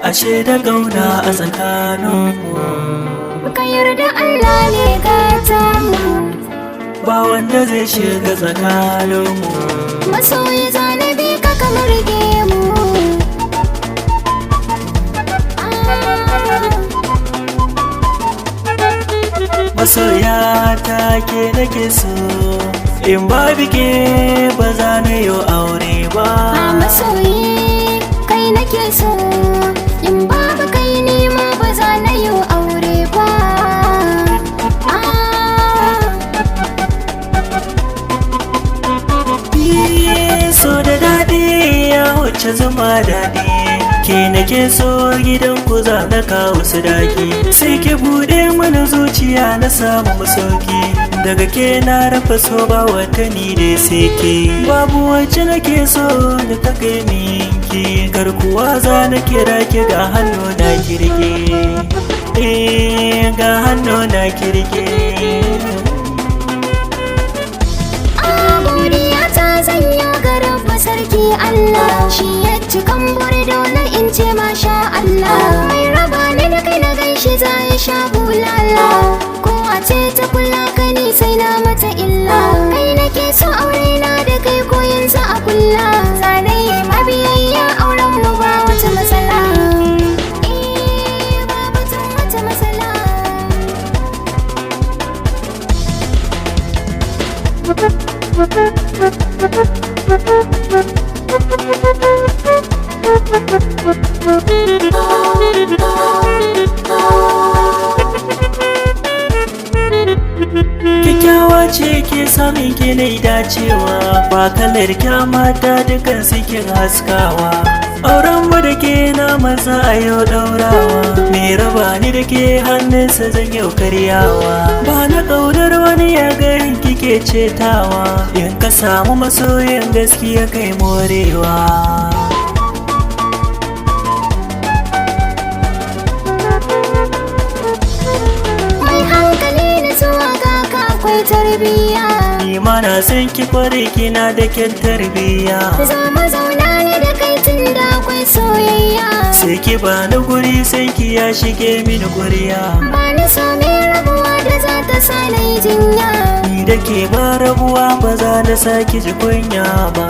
ashe da gauna a tsakaninmu. Ka yarda Allah ne gata mu, ba wanda zai shiga tsakaninmu. masoyi zanabi ka kamar gemu. Masoya ta ke nake so, in ba bike ba za na yi aure ba. Masoyi kai nake so, in babu kai nima ba za na yi aure ba. So da daɗi ya wuce zuma daɗi, ke nake so gidan ku za na kawo su daki. Sai ki buɗe mana zuciya na samu masauki, daga ke na rafa so ba watanni da sai ke. Babu wacce nake so da ta kai minki, garkuwa za na kira ki ga hannu na kirge, ga hannu na kirge. Sarki Allah shi ya ci kamburi, dole in ce masha Allah. Mai raba ni da kai na ganshi za ya sha bulala, kowa ce ta kula ka ni sai na mata illa. Kai nake so aure na da kai ko yanzu a kulla, zanayi mabiyayya auren mu ba wata matsala. Ba wata matsala. Kyakkyawa ce ke samun ke na dacewa, ba kalar kyamata dukan sikin haskawa. Auren mu da ke na maza a yau ɗaurawa, me raba ni da ke hannunsa zan yau karyawa. Ba na ƙaunar wani ya ga kike cetawa, in ka samu masoyin gaskiya kai morewa. Tarbiya ni ma na san ki kware kina da kyan tarbiya. Za mu zauna ne da kai tun da akwai soyayya. Sai ki bani guri san ki ya shige mini guriya. Ba ni so me rabuwa da za ta sa na yi jinya. Ni da ke ba rabuwa ba za na saki ji kunya ba.